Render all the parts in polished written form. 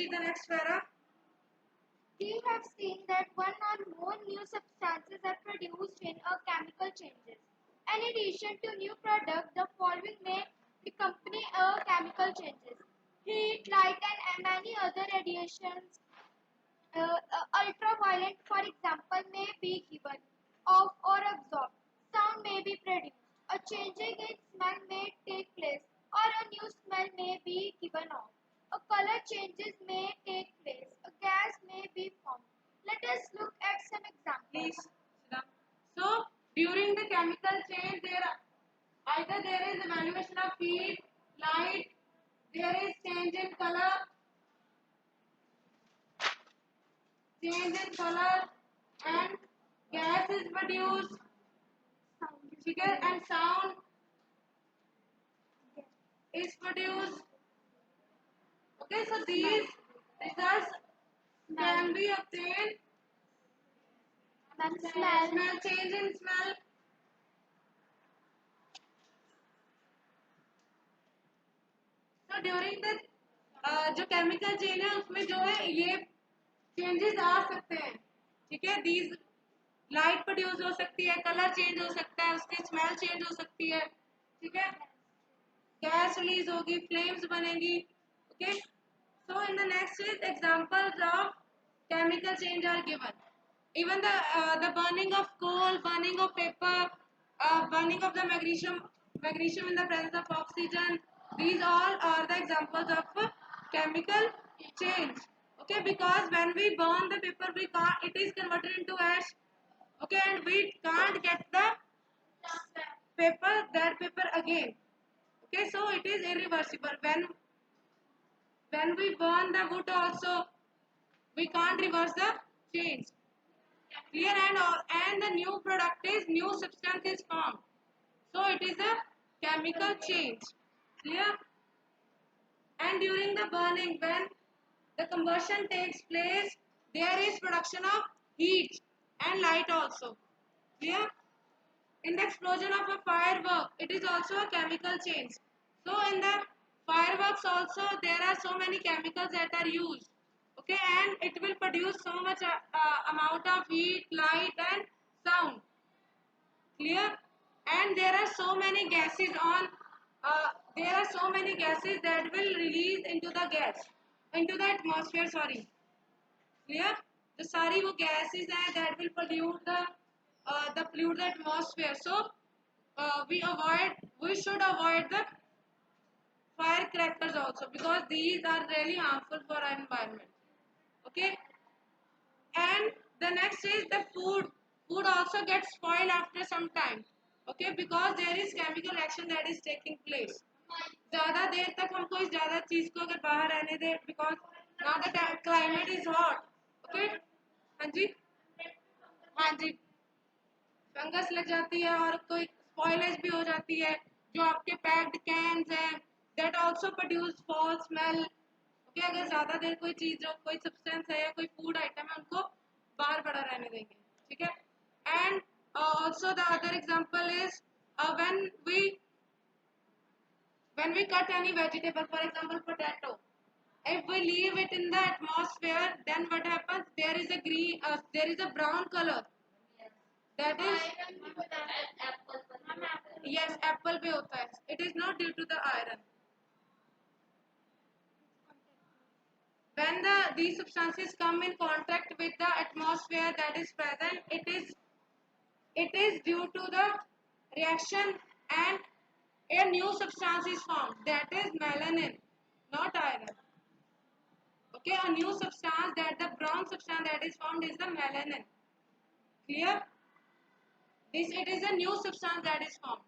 read the next para. We have seen that one or more new substances are produced in a chemical changes. In addition to new product, the following may accompany a chemical changes. Heat, light and many other radiations, ultraviolet for example may be given off or absorbed. Sound may be produced. A changing in smell may take place or a new smell may be given off. A color changes may take place. A gas may be formed. Let us look at some examples. Please sit down. So during the chemical change, either there is evaluation of heat, light, there is change in color, and gas is produced, and sound is produced. Okay, so these results can be obtained. Then smell. Smell, change in smell. तो during the जो chemical chain है उसमें जो है ये changes आ सकते हैं, ठीक है। दीज लाइट प्रोड्यूस हो सकती है, कलर चेंज हो सकता है, उसकी स्मेल चेंज हो सकती है, ठीक है। गैस रिलीज होगी, फ्लेम्स बनेगी, okay. So in the next is examples of chemical change are given. Even the burning of coal, burning of paper, burning of the magnesium in the presence of oxygen. These all are the examples of chemical change. Okay, because when we burn the paper, it is converted into ash. Okay, and we can't get the that paper again. Okay, so it is irreversible. When we burn the wood also, we can't reverse the change. Clear, and the new product is new substance is formed. So it is a chemical change. Clear? And during the burning, when the combustion takes place, there is production of heat and light also. Clear? In the explosion of a firework, it is also a chemical change. So in the fireworks also, there are so many chemicals that are used. Okay, and it will produce so much amount of heat, light and sound. Clear? And there are so many gases that will release into the atmosphere, sorry. Clear? The सारी वो gases हैं that will pollute the atmosphere. So we should avoid the firecrackers also, because these are really harmful for our environment. Okay, and the next is the food also gets spoiled after some time. Okay, because there is chemical action that is taking place. ज़्यादा देर तक हम कोई ज़्यादा चीज़ को अगर बाहर रहने दें, because now the climate is hot. Okay, हाँ जी, हाँ जी, फंगस लग जाती है और कोई स्पॉइलेज भी हो जाती है। जो आपके पैक्ड कैंस हैं, that also produce fall smell. Okay, अगर ज़्यादा देर कोई चीज़, जो कोई सब्सटेंस है या कोई फूड आइटम है, उनको बाहर पड़ा रहने देंगे, ठीक है। And also the other example is when we cut any vegetable, for example potato, if we leave it in the atmosphere, then what happens? There is a brown color. That is, yes, apple पे होता है. It is not due to the iron. When these substances come in contact with the atmosphere that is present, it is due to the reaction, and a new substance is formed. That is melanin, not iron. Okay, a new substance, that the brown substance that is formed is the melanin. Clear? It is a new substance that is formed.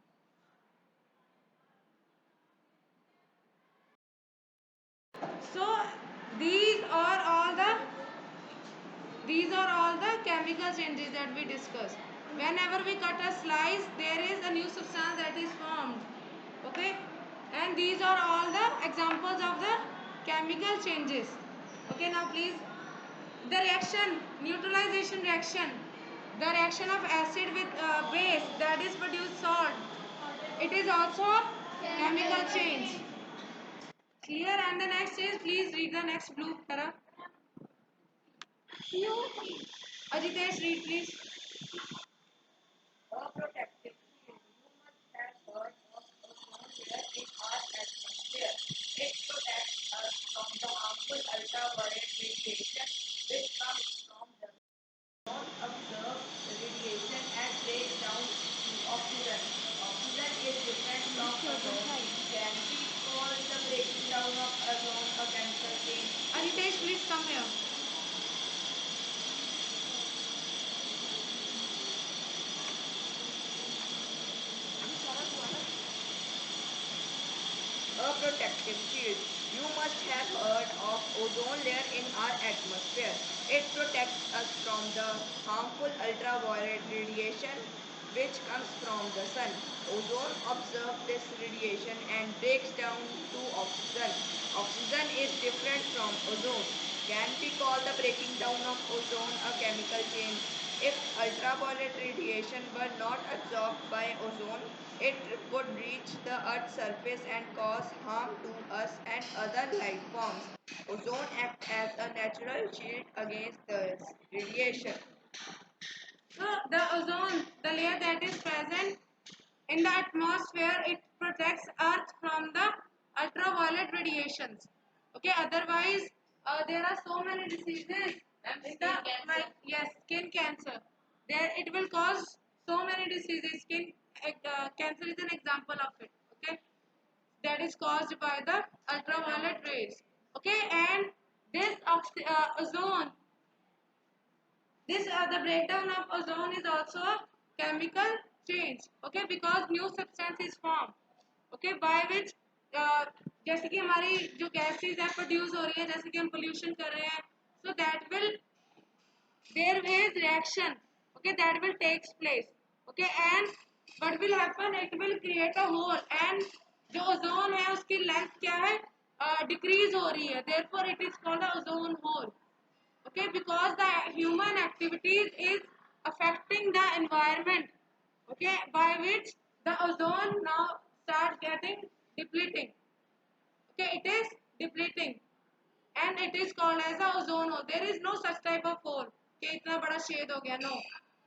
So these are all the chemical changes that we discussed. Whenever we cut a slice, there is a new substance that is formed. Okay, and these are all the examples of the chemical changes. Okay, now please, the reaction, neutralization reaction, the reaction of acid with base, that is produce salt. It is also a chemical change. Clear? And the next is, please read the the next blue para? Ajitesh, read please. A protective shield. You must have heard of ozone layer in our atmosphere. It protects us from the harmful ultraviolet radiation which comes from the non-observed radiation and breaks down to oxygen. Oxygen is different from ozone. Can we call the breaking down of ozone a chemical change? Ajitesh, please come here. A protective shield. You must have heard of ozone layer in our atmosphere. It protects us from the harmful ultraviolet radiation which comes from the sun. Ozone absorbs this radiation and breaks down to oxygen. Oxygen is different from ozone. Can we call the breaking down of ozone a chemical change? If ultraviolet radiation were not absorbed by ozone, it would reach the Earth's surface and cause harm to us and other life forms. Ozone acts as a natural shield against this radiation. So the ozone, the layer that is present in the atmosphere, it protects Earth from the ultraviolet radiations. Okay, otherwise there are so many diseases. Yes, skin cancer. There it will cause so many diseases. Skin cancer is an example of it. Okay, that is caused by the ultraviolet rays. Okay, and this ozone, the breakdown of ozone is also a chemical change. Okay, because new substance is formed. Okay, by which जैसे कि हमारी जो gases है produce हो रही है, जैसे कि हम पोल्यूशन कर रहे हैं, so that will there is reaction, okay, that will takes place, okay, and what will happen, it will create a hole, and जो ozone है उसकी length क्या है, decrease हो रही है, therefore it is called a ozone hole. Okay, because the human activities is affecting the environment, okay, by which the ozone now start getting depleting. Okay, it is depleting and it is called as a ozone hole. There is no such type of hole कि इतना बड़ा shade हो गया, no,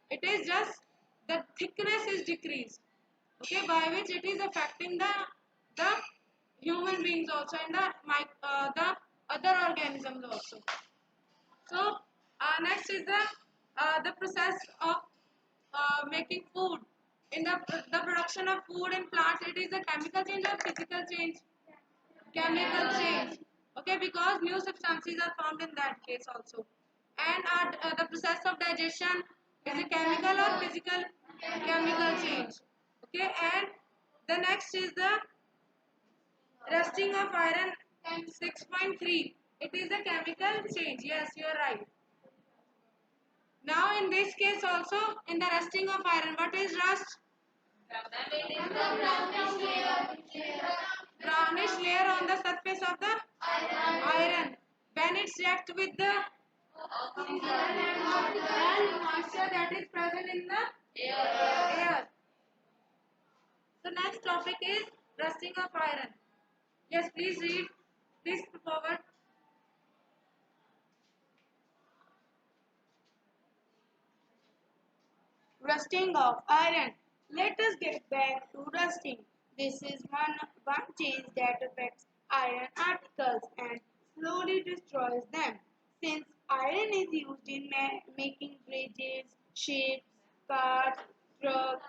it is just the thickness is decreased, okay, by which it is affecting the human beings also and the other organisms also. So next is the process of making food. In the production of food in plants, it is a chemical change or physical change? Chemical change. Okay, because new substances are found in that case also. And the process of digestion is a chemical or physical? Chemical change. Okay, and the next is the rusting of iron 6.3. It is a chemical change. Yes, you are right. Now in this case also, in the rusting of iron, what is rust? Brownish layer on the surface of the iron. When it's react with the moisture that is present in the air. So next topic is rusting of iron. Yes, please read. Please forward. Rusting of iron. Let us get back to rusting. This is one change that affects iron particles and slowly destroys them. Since iron is used in making bridges, ships, cars, trucks,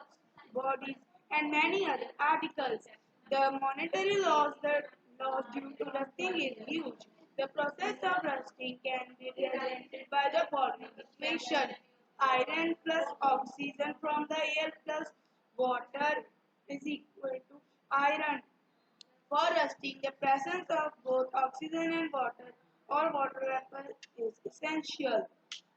bodies, and many other articles, the monetary loss due to rusting is huge. The process of rusting can be represented by the following equation. Iron plus oxygen from the air plus water is equal to iron. For rusting, the presence of both oxygen and water or water vapor is essential.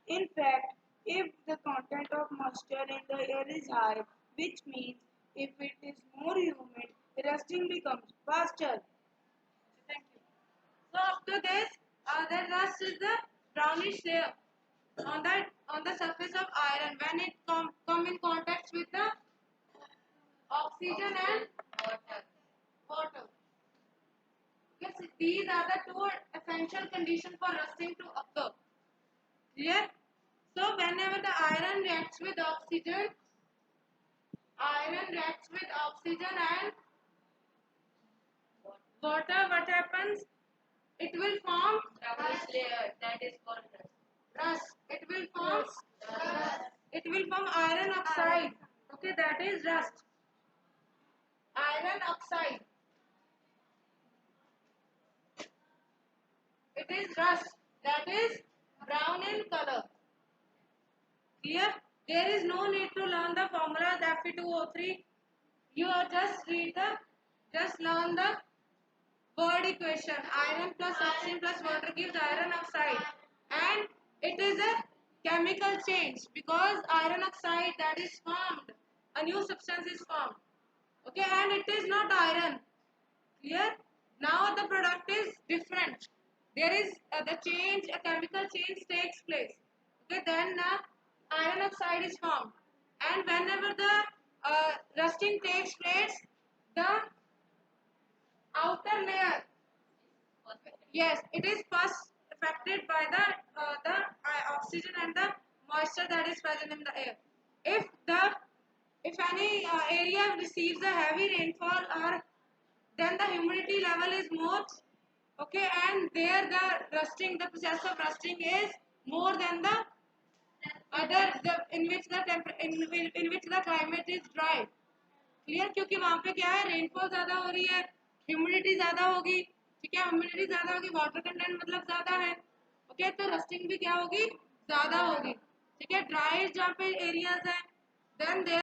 In fact, if the content of moisture in the air is high, which means if it is more humid, rusting becomes faster. Thank you. So up to this, the rust is the brownish layer on the surface of iron when it come in contact with the oxygen and water. Yes, these are the two essential conditions for rusting to occur. Clear? So whenever the iron reacts with oxygen and water, what happens? It will form Brownish layer, that is called rust. It will form iron oxide. Okay, that is rust. Iron oxide. It is rust. That is brown in color. Clear? There is no need to learn the formula Fe2O3. You just learn the word equation. Iron plus oxygen plus water gives iron oxide. And it is a chemical change because iron oxide that is formed. A new substance is formed. Okay, and it is not iron. Clear? Now the product is different. There is the change, a chemical change takes place. Okay, then iron oxide is formed. And whenever the rusting takes place, the outer layer, yes, it is first affected by the oxygen and the moisture that is present in the air. If the if any area receives a heavy rainfall or then the humidity level is more, okay, and there the process of rusting is more than the in which in which the climate is dry. Clear? क्योंकि वहां पे क्या है, rainfall ज्यादा हो रही है, humidity ज्यादा होगी, ठीक है, ह्यूमिडिटी ज्यादा होगी, वाटर कंटेंट मतलब ज्यादा है, ओके, तो रस्टिंग भी क्या होगी, ज्यादा होगी, ठीक है, ड्राई जहाँ पे एरियाज है, देन देयर